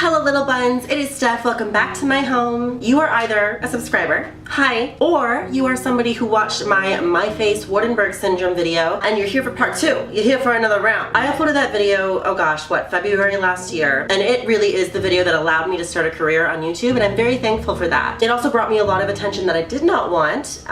Hello little buns, it is Steph. Welcome back to my home. You are either a subscriber, hi, or you are somebody who watched my face Waardenburg Syndrome video and you're here for part 2. You're here for another round. I uploaded that video, oh gosh, what, February last year, and it really is the video that allowed me to start a career on YouTube, and I'm very thankful for that. It also brought me a lot of attention that I did not want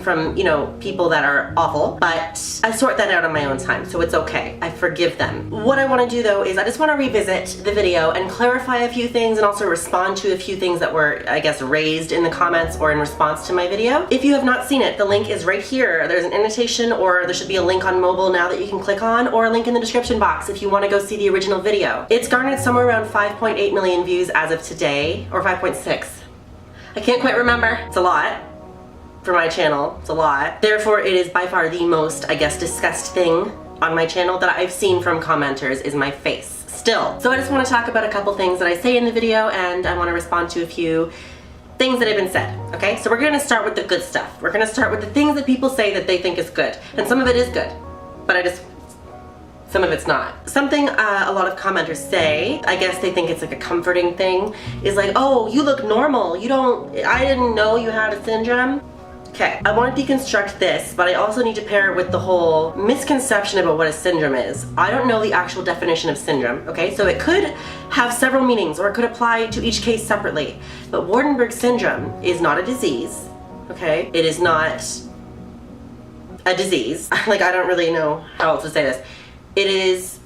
from, you know, people that are awful, but I sort that out on my own time, so it's okay. I forgive them. What I want to do though is I just want to revisit the video and clarify a few things and also respond to a few things that were, I guess, raised in the comments or in response to my video. If you have not seen it, the link is right here. There's an annotation, or there should be a link on mobile now that you can click on, or a link in the description box if you want to go see the original video. It's garnered somewhere around 5.8 million views as of today, or 5.6. I can't quite remember. It's a lot. For my channel, it's a lot. Therefore, it is by far the most, I guess, discussed thing on my channel that I've seen from commenters is my face. Still. So I just want to talk about a couple things that I say in the video, and I want to respond to a few things that have been said, okay? So we're going to start with the good stuff. We're going to start with the things that people say that they think is good. And some of it is good, but some of it's not. Something a lot of commenters say, I guess they think it's like a comforting thing, is like, oh, you look normal. I didn't know you had a syndrome. Okay, I want to deconstruct this, but I also need to pair it with the whole misconception about what a syndrome is. I don't know the actual definition of syndrome, okay? So it could have several meanings, or it could apply to each case separately. But Waardenburg Syndrome is not a disease, okay? It is not a disease. Like, I don't really know how else to say this. It is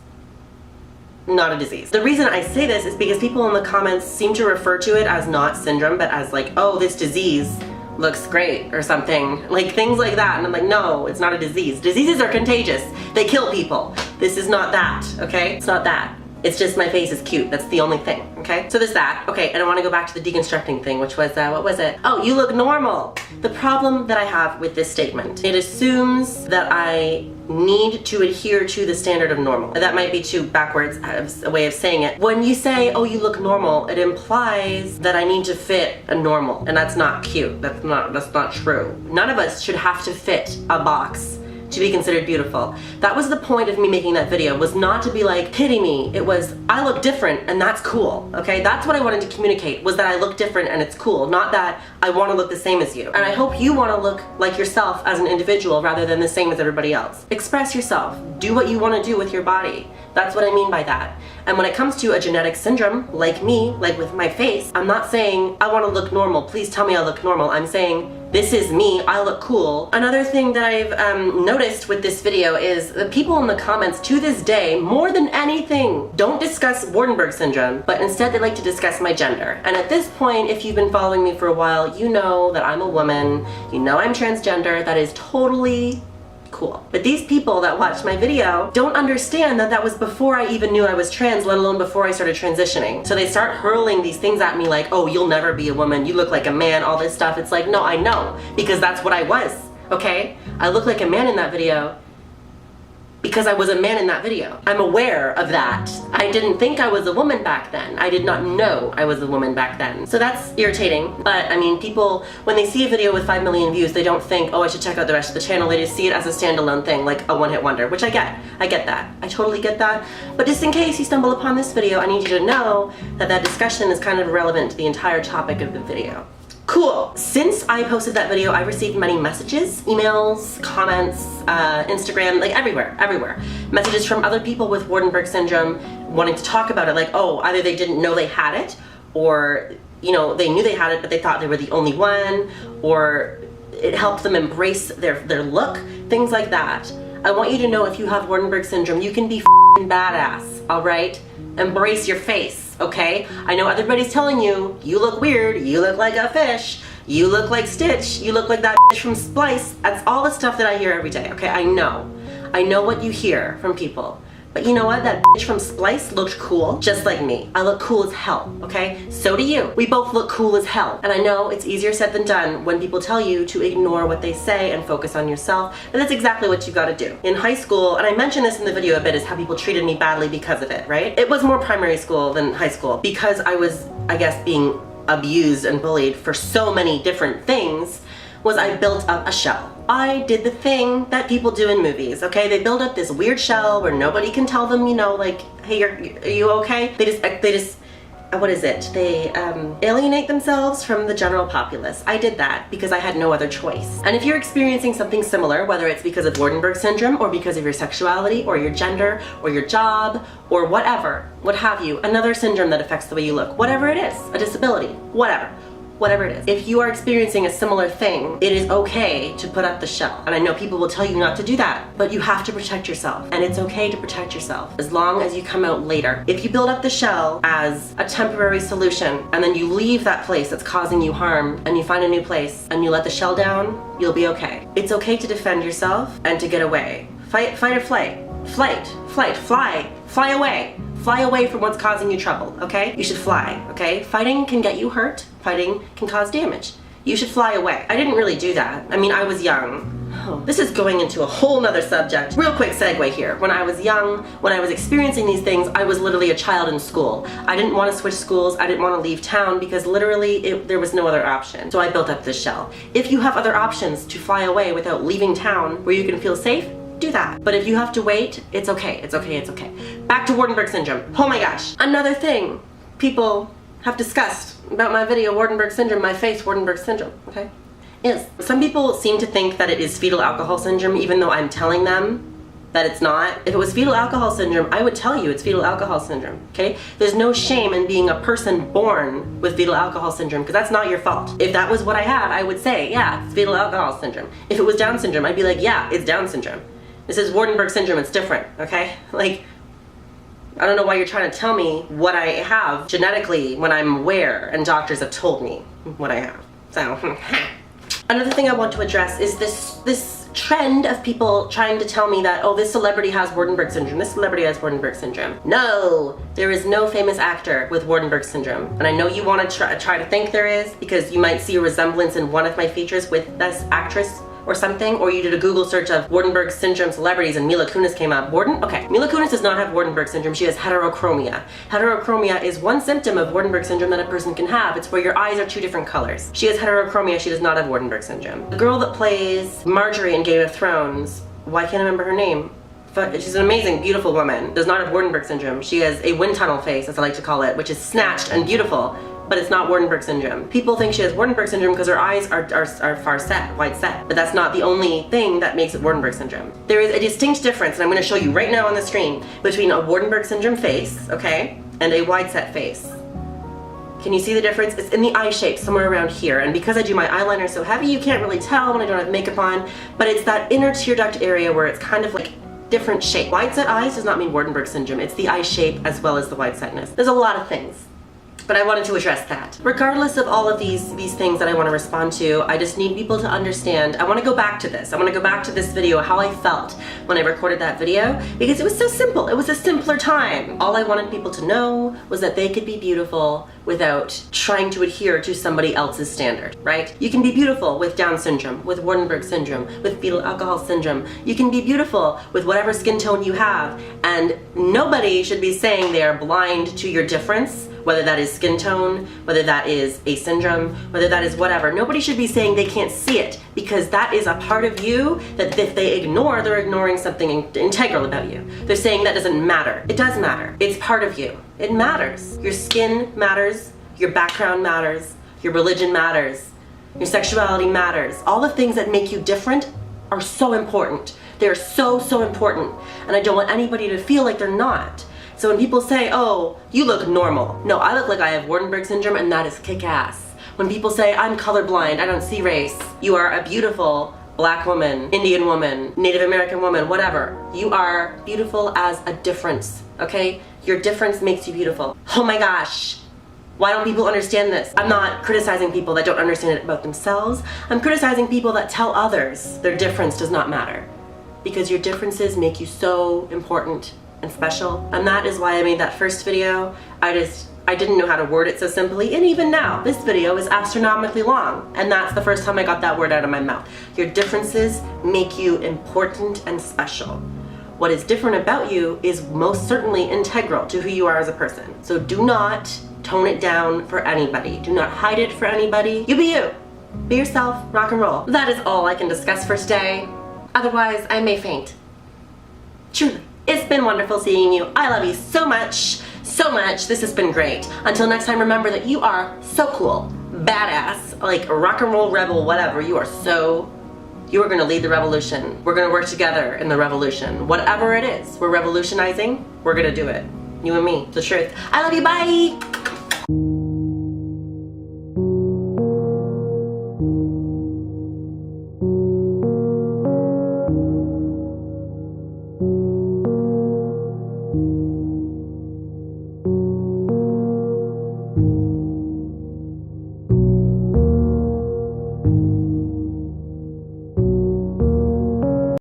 not a disease. The reason I say this is because people in the comments seem to refer to it as not syndrome, but as like, oh, this disease looks great or something, like things like that, and I'm like, no, it's not a disease. Diseases are contagious. They kill people. This is not that, okay? It's not that. It's just my face is cute. That's the only thing, okay? So there's that. Okay, and I want to go back to the deconstructing thing, which was, what was it? Oh, you look normal. The problem that I have with this statement, it assumes that I need to adhere to the standard of normal. That might be too backwards a way of saying it. When you say, oh, you look normal, it implies that I need to fit a normal, and that's not cute. That's not true. None of us should have to fit a box to be considered beautiful. That was the point of me making that video, was not to be like, pity me. It was, I look different and that's cool, okay? That's what I wanted to communicate, was that I look different and it's cool, not that I want to look the same as you. And I hope you want to look like yourself as an individual rather than the same as everybody else. Express yourself. Do what you want to do with your body. That's what I mean by that. And when it comes to a genetic syndrome, like me, like with my face, I'm not saying, I want to look normal, please tell me I look normal. I'm saying, this is me, I look cool. Another thing that I've noticed with this video is the people in the comments to this day, more than anything, don't discuss Waardenburg syndrome, but instead they like to discuss my gender. And at this point, if you've been following me for a while, you know that I'm a woman, you know I'm transgender. That is totally cool. But these people that watched my video don't understand that that was before I even knew I was trans, let alone before I started transitioning. So they start hurling these things at me like, oh, you'll never be a woman, you look like a man, all this stuff. It's like, no, I know, because that's what I was, okay? I look like a man in that video because I was a man in that video. I'm aware of that. I didn't think I was a woman back then. I did not know I was a woman back then. So that's irritating. But I mean, people, when they see a video with 5 million views, they don't think, oh, I should check out the rest of the channel. They just see it as a standalone thing, like a one-hit wonder, which I get. I get that. I totally get that. But just in case you stumble upon this video, I need you to know that that discussion is kind of relevant to the entire topic of the video. Cool. Since I posted that video, I've received many messages, emails, comments, Instagram, like everywhere. Messages from other people with Waardenburg syndrome wanting to talk about it, like, oh, either they didn't know they had it, or, you know, they knew they had it, but they thought they were the only one, or it helped them embrace their look, things like that. I want you to know, if you have Waardenburg syndrome, you can be f***ing badass, all right? Embrace your face, okay? I know everybody's telling you, you look weird, you look like a fish, you look like Stitch, you look like that bitch from Splice. That's all the stuff that I hear every day, okay? I know what you hear from people. But you know what? That bitch from Splice looked cool, just like me. I look cool as hell, okay? So do you. We both look cool as hell. And I know it's easier said than done when people tell you to ignore what they say and focus on yourself, but that's exactly what you gotta do. In high school, and I mentioned this in the video a bit, is how people treated me badly because of it, right? It was more primary school than high school, because I was, I guess, being abused and bullied for so many different things, was I built up a shell. I did the thing that people do in movies, okay? They build up this weird shell where nobody can tell them, you know, like, hey, are you okay? They just what is it? They alienate themselves from the general populace. I did that because I had no other choice. And if you're experiencing something similar, whether it's because of Waardenburg Syndrome or because of your sexuality or your gender or your job or whatever, what have you, another syndrome that affects the way you look, whatever it is, a disability, whatever it is. If you are experiencing a similar thing, it is okay to put up the shell. And I know people will tell you not to do that, but you have to protect yourself. And it's okay to protect yourself as long as you come out later. If you build up the shell as a temporary solution and then you leave that place that's causing you harm and you find a new place and you let the shell down, you'll be okay. It's okay to defend yourself and to get away. Fight or flight. Fly away. Fly away from what's causing you trouble, okay? You should fly, okay? Fighting can get you hurt. Fighting can cause damage. You should fly away. I didn't really do that. I mean, I was young. Oh, this is going into a whole nother subject. Real quick segue here. When I was young, when I was experiencing these things, I was literally a child in school. I didn't want to switch schools. I didn't want to leave town because literally there was no other option. So I built up this shell. If you have other options to fly away without leaving town where you can feel safe, do that. But if you have to wait, it's okay. It's okay. Back to Waardenburg Syndrome. Oh my gosh. Another thing people have discussed about my video, Waardenburg Syndrome, my face, Waardenburg Syndrome, okay, is some people seem to think that it is fetal alcohol syndrome, even though I'm telling them that it's not. If it was fetal alcohol syndrome, I would tell you it's fetal alcohol syndrome, okay? There's no shame in being a person born with fetal alcohol syndrome, because that's not your fault. If that was what I had, I would say, yeah, it's fetal alcohol syndrome. If it was Down syndrome, I'd be like, yeah, it's Down syndrome. This is Waardenburg Syndrome, it's different, okay? Like, I don't know why you're trying to tell me what I have genetically when I'm aware and doctors have told me what I have. So, another thing I want to address is this trend of people trying to tell me that, oh, this celebrity has Waardenburg Syndrome, this celebrity has Waardenburg Syndrome. No, there is no famous actor with Waardenburg Syndrome. And I know you want to try to think there is, because you might see a resemblance in one of my features with this actress or something, or you did a Google search of Waardenburg Syndrome celebrities and Mila Kunis came up. Okay, Mila Kunis does not have Waardenburg Syndrome, she has heterochromia. Heterochromia is one symptom of Waardenburg Syndrome that a person can have. It's where your eyes are two different colors. She has heterochromia, she does not have Waardenburg Syndrome. The girl that plays Marjorie in Game of Thrones, why can't I remember her name? She's an amazing, beautiful woman, does not have Waardenburg Syndrome. She has a wind tunnel face, as I like to call it, which is snatched and beautiful, but it's not Waardenburg Syndrome. People think she has Waardenburg Syndrome because her eyes are far set, wide set, but that's not the only thing that makes it Waardenburg Syndrome. There is a distinct difference, and I'm going to show you right now on the screen, between a Waardenburg Syndrome face, okay, and a wide set face. Can you see the difference? It's in the eye shape, somewhere around here, and because I do my eyeliner so heavy, you can't really tell when I don't have makeup on, but it's that inner tear duct area where it's kind of like different shape. Wide set eyes does not mean Waardenburg Syndrome, it's the eye shape as well as the wide setness. There's a lot of things, but I wanted to address that. Regardless of all of these things that I want to respond to, I just need people to understand. I want to go back to this. I want to go back to this video, how I felt when I recorded that video, because it was so simple. It was a simpler time. All I wanted people to know was that they could be beautiful without trying to adhere to somebody else's standard, right? You can be beautiful with Down syndrome, with Waardenburg syndrome, with fetal alcohol syndrome. You can be beautiful with whatever skin tone you have, and nobody should be saying they are blind to your difference, whether that is skin tone, whether that is a syndrome, whether that is whatever. Nobody should be saying they can't see it, because that is a part of you that if they ignore, they're ignoring something integral about you. They're saying that doesn't matter. It does matter. It's part of you. It matters. Your skin matters, your background matters, your religion matters, your sexuality matters. All the things that make you different are so important. They're so, so important. And I don't want anybody to feel like they're not. So when people say, oh, you look normal. No, I look like I have Waardenburg syndrome, and that is kick-ass. When people say, I'm colorblind, I don't see race. You are a beautiful Black woman, Indian woman, Native American woman, whatever. You are beautiful as a difference, okay? Your difference makes you beautiful. Oh my gosh. Why don't people understand this? I'm not criticizing people that don't understand it about themselves. I'm criticizing people that tell others their difference does not matter. Because your differences make you so important and special. And that is why I made that first video. I didn't know how to word it so simply, and even now, this video is astronomically long, and that's the first time I got that word out of my mouth. Your differences make you important and special. What is different about you is most certainly integral to who you are as a person. So do not tone it down for anybody. Do not hide it for anybody. You be you. Be yourself, rock and roll. That is all I can discuss for today. Otherwise, I may faint. Truly. It's been wonderful seeing you. I love you so much. so much. This has been great. Until next time, remember that you are so cool, badass, like a rock and roll rebel, whatever. You are gonna lead the revolution. We're gonna work together in the revolution. Whatever it is, we're revolutionizing, we're gonna do it. You and me, the truth. I love you, bye!